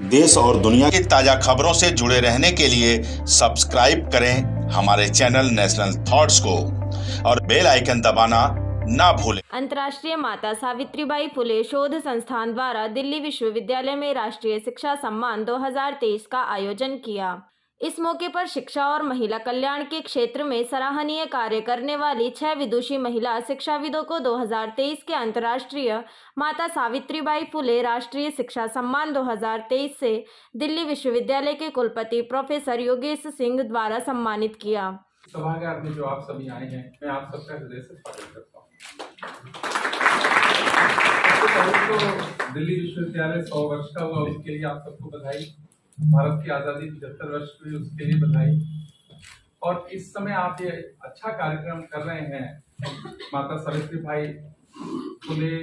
देश और दुनिया की ताजा खबरों से जुड़े रहने के लिए सब्सक्राइब करें हमारे चैनल नेशनल थॉट्स को और बेल आइकन दबाना ना भूलें। अंतर्राष्ट्रीय माता सावित्रीबाई फुले शोध संस्थान द्वारा दिल्ली विश्वविद्यालय में राष्ट्रीय शिक्षा सम्मान 2023 का आयोजन किया। इस मौके पर शिक्षा और महिला कल्याण के क्षेत्र में सराहनीय कार्य करने वाली 6 विदुषी महिला शिक्षाविदों को 2023 के अंतर्राष्ट्रीय माता सावित्रीबाई फुले राष्ट्रीय शिक्षा सम्मान 2023 से दिल्ली विश्वविद्यालय के कुलपति प्रोफेसर योगेश सिंह द्वारा सम्मानित किया। सभागार में जो आप सभी आए हैं, मैं आप सबका हृदय से स्वागत करता हूँ। तो दिल्ली विश्वविद्यालय 100 वर्ष का हुआ, उसके लिए आप सबको बधाई। भारत की आज़ादी 75 वर्ष हुई, उसके लिए बधाई। और इस समय आप ये अच्छा कार्यक्रम कर रहे हैं, माता सावित्रीबाई फुले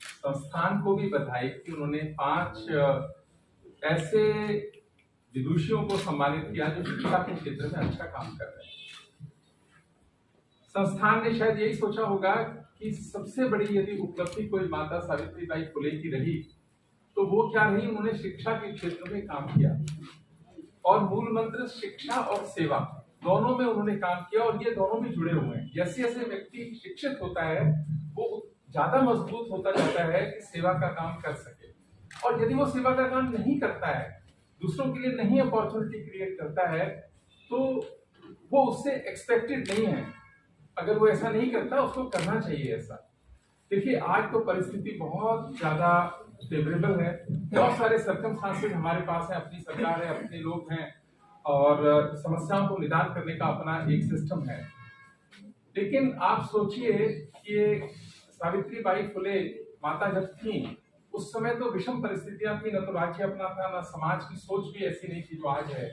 संस्थान को भी बधाई कि उन्होंने 5 ऐसे विदुषियों को सम्मानित किया जो शिक्षा के क्षेत्र में अच्छा काम कर रहे हैं। संस्थान ने शायद यही सोचा होगा कि सबसे बड़ी यदि उपलब्धि कोई माता सावित्रीबाई फुले की रही तो वो क्या रही, उन्होंने शिक्षा के क्षेत्र में काम किया और मूल मंत्र शिक्षा और सेवा दोनों में उन्होंने काम किया और ये दोनों भी जुड़े हुए हैं। जैसे जैसे व्यक्ति शिक्षित होता है वो ज्यादा मजबूत होता जाता है कि सेवा का काम कर सके, और यदि वो सेवा का काम नहीं करता है, दूसरों के लिए नहीं अपॉर्चुनिटी क्रिएट करता है, तो वो उससे एक्सपेक्टेड नहीं है। अगर वो ऐसा नहीं करता, उसको करना चाहिए ऐसा। देखिए, आज तो परिस्थिति बहुत ज्यादा फेवरेबल है, बहुत सारे सर्कमस्टांसेस हमारे पास है, अपनी सरकार है, अपने लोग हैं और समस्याओं को निदान करने का अपना एक सिस्टम है। लेकिन आप सोचिए कि सावित्रीबाई फुले माता जब थी, उस समय तो विषम परिस्थितियां थी, न तो राज्य अपना था, न समाज की सोच भी ऐसी नहीं थी जो आज है।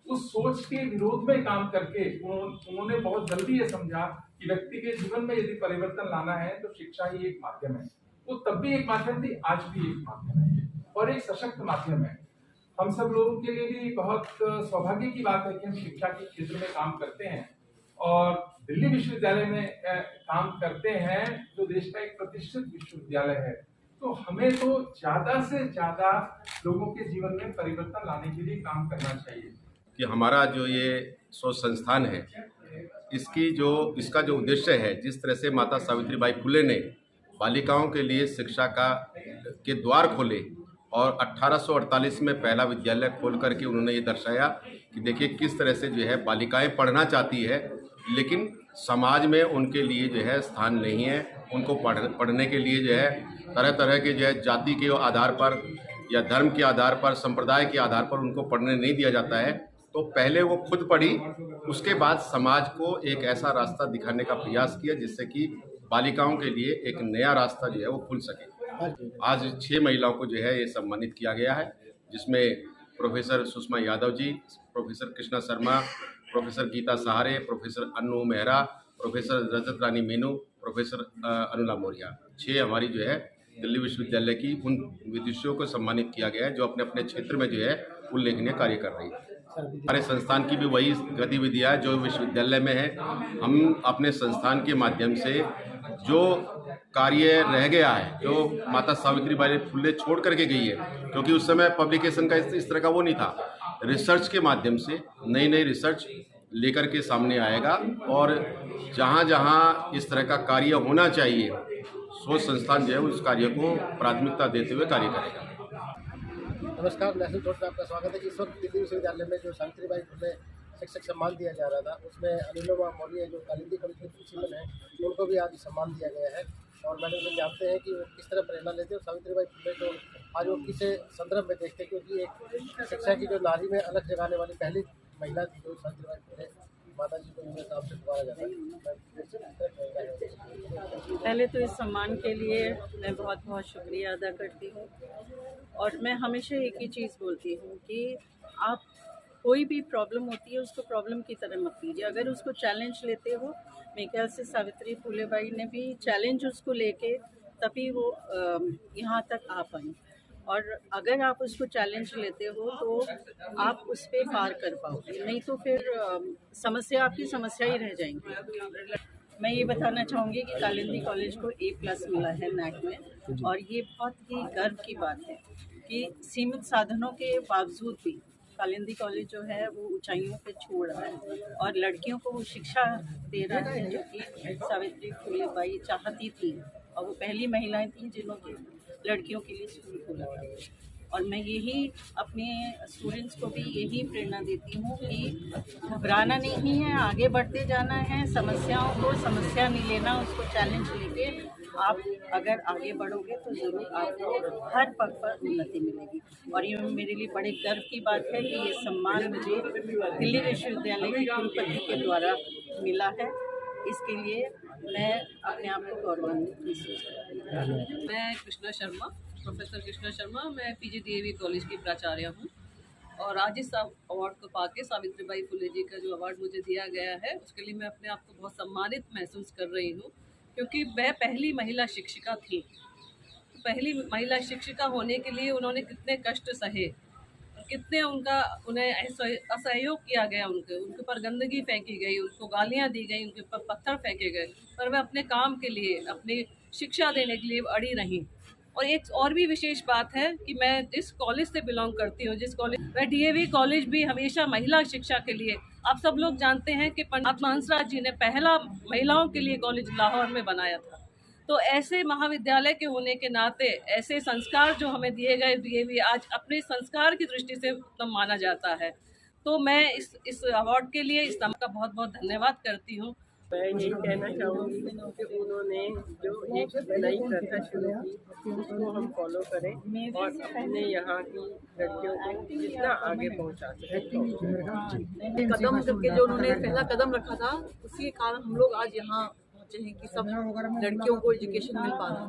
उस सोच के विरोध में काम करके उन्होंने बहुत जल्दी ये समझा कि व्यक्ति के जीवन में यदि परिवर्तन लाना है तो शिक्षा ही एक माध्यम है। वो तब भी एक माध्यम थी, आज भी एक माध्यम है और एक सशक्त माध्यम है। हम सब लोगों के लिए भी बहुत सौभाग्य की बात है कि हम शिक्षा के क्षेत्र में काम करते हैं और दिल्ली विश्वविद्यालय में काम करते हैं, जो देश का एक प्रतिष्ठित विश्वविद्यालय है। तो हमें तो ज्यादा से ज्यादा लोगों के जीवन में परिवर्तन लाने के लिए काम करना चाहिए। कि हमारा जो ये शोध संस्थान है, इसका जो उद्देश्य है, जिस तरह से माता सावित्रीबाई फुले ने बालिकाओं के लिए शिक्षा के द्वार खोले और 1848 में पहला विद्यालय खोल करके उन्होंने ये दर्शाया कि देखिए किस तरह से जो है बालिकाएं पढ़ना चाहती है, लेकिन समाज में उनके लिए जो है स्थान नहीं है। उनको पढ़ने के लिए जो है तरह तरह के जो है जाति के आधार पर या धर्म के आधार पर, संप्रदाय के आधार पर उनको पढ़ने नहीं दिया जाता है। तो पहले वो खुद पढ़ी, उसके बाद समाज को एक ऐसा रास्ता दिखाने का प्रयास किया जिससे कि बालिकाओं के लिए एक नया रास्ता जो है वो खुल सके। आज 6 महिलाओं को जो है ये सम्मानित किया गया है, जिसमें professor Sushma Yadav ji, professor Krishna Sharma, professor Gita सहारे, प्रोफेसर अन्नू मेहरा, प्रोफेसर रजत रानी मीनू, प्रोफेसर अनुला मौर्य, 6 हमारी जो है दिल्ली विश्वविद्यालय की उन विदुषियों को सम्मानित किया गया है जो अपने अपने क्षेत्र में जो है उल्लेखनीय कार्य कर रही है। हमारे संस्थान की भी वही गतिविधियाँ जो विश्वविद्यालय में है, हम अपने संस्थान के माध्यम से जो कार्य रह गया है, जो माता सावित्रीबाई फुले छोड़ करके गई है, क्योंकि उस समय पब्लिकेशन का इस तरह का वो नहीं था, रिसर्च के माध्यम से नई नई रिसर्च लेकर के सामने आएगा और जहाँ जहाँ इस तरह का कार्य होना चाहिए, शोध संस्थान जो है उस कार्य को प्राथमिकता देते हुए कार्य करेगा। नमस्कार, नेशनल थॉट्स में आपका स्वागत है। इस वक्त दिल्ली विश्वविद्यालय में जो सावित्रीबाई फुले शिक्षक सम्मान दिया जा रहा था, उसमें अनुला मौर्य जो कालिंदी कॉलेज के प्रिंसिपल हैं, उनको भी आज सम्मान दिया गया है। और मैडम से जानते हैं कि वो किस तरह प्रेरणा लेते हैं और सावित्रीबाई फुले को आज वो किस संदर्भ में देखते हैं, क्योंकि एक शिक्षा की जो नारी में अलग जगाने वाली पहली महिला थी जो सावित्रीबाई फुले माता जी को उनके नाम से पुकारा जाता है। पहले तो इस सम्मान के लिए मैं बहुत बहुत शुक्रिया अदा करती हूँ और मैं हमेशा एक ही चीज़ बोलती हूँ कि आप कोई भी प्रॉब्लम होती है उसको प्रॉब्लम की तरह मत लीजिए, अगर उसको चैलेंज लेते हो। मेरे ख्याल से सावित्री फुले बाई ने भी चैलेंज उसको लेके तभी वो यहाँ तक आ पाई, और अगर आप उसको चैलेंज लेते हो तो आप उस पर पार कर पाओगे, नहीं तो फिर समस्या आपकी समस्या ही रह जाएंगी। मैं ये बताना चाहूँगी कि कालिंदी कॉलेज को A+ मिला है NAC में, और ये बहुत ही गर्व की बात है कि सीमित साधनों के बावजूद भी कालिंदी कॉलेज जो है वो ऊंचाइयों पे छोड़ रहा है और लड़कियों को वो शिक्षा दे रहा है जो कि सावित्री फुले बाई चाहती थी, और वो पहली महिलाएं थी जिन्होंने लड़कियों के लिए स्कूल खोला था। और मैं यही अपने स्टूडेंट्स को भी यही प्रेरणा देती हूँ कि घबराना नहीं है, आगे बढ़ते जाना है, समस्याओं को समस्या नहीं लेना, उसको चैलेंज लेके आप अगर आगे बढ़ोगे तो ज़रूर आपको हर पग पर उन्नति मिलेगी। और ये मेरे लिए बड़े गर्व की बात है कि ये सम्मान मुझे दिल्ली विश्वविद्यालय के कुलपति के द्वारा मिला है। इसके लिए मैं अपने आप को गौरवान्वित महसूस करती हूँ। मैं कृष्णा शर्मा, प्रोफेसर कृष्णा शर्मा, मैं पीजीडीएवी कॉलेज की प्राचार्य हूँ और आज इस अवार्ड को पाके सावित्रीबाई फुले जी का जो अवार्ड मुझे दिया गया है उसके लिए मैं अपने आप को बहुत सम्मानित महसूस कर रही हूँ, क्योंकि वह पहली महिला शिक्षिका थी। तो पहली महिला शिक्षिका होने के लिए उन्होंने कितने कष्ट सहे, कितने उन्हें असहयोग किया गया, उनके पर गंदगी फेंकी गई, उनको गालियाँ दी गई, उनके पर पत्थर फेंके गए, पर वह अपने काम के लिए, अपनी शिक्षा देने के लिए अड़ी रहीं। और एक और भी विशेष बात है कि मैं जिस कॉलेज से बिलोंग करती हूँ, जिस कॉलेज वह डीएवी कॉलेज भी हमेशा महिला शिक्षा के लिए, आप सब लोग जानते हैं कि पंडित आत्मा हंसराज जी ने पहला महिलाओं के लिए कॉलेज लाहौर में बनाया था। तो ऐसे महाविद्यालय के होने के नाते ऐसे संस्कार जो हमें दिए गए डीएवी आज अपने संस्कार की दृष्टि से उत्तम माना जाता है। तो मैं इस अवार्ड के लिए इस का बहुत बहुत धन्यवाद करती हूँ। मैं यही कहना चाहूँगी कि उन्होंने जो एक नई प्रथा शुरू की उसको हम फॉलो करें और अपने यहाँ की लड़कियों को जितना आगे पहुँचा सकें। कदम करके जो उन्होंने पहला कदम रखा था उसी कारण हम लोग आज यहाँ पहुँचे हैं कि सब लड़कियों को एजुकेशन मिल पा रहा है।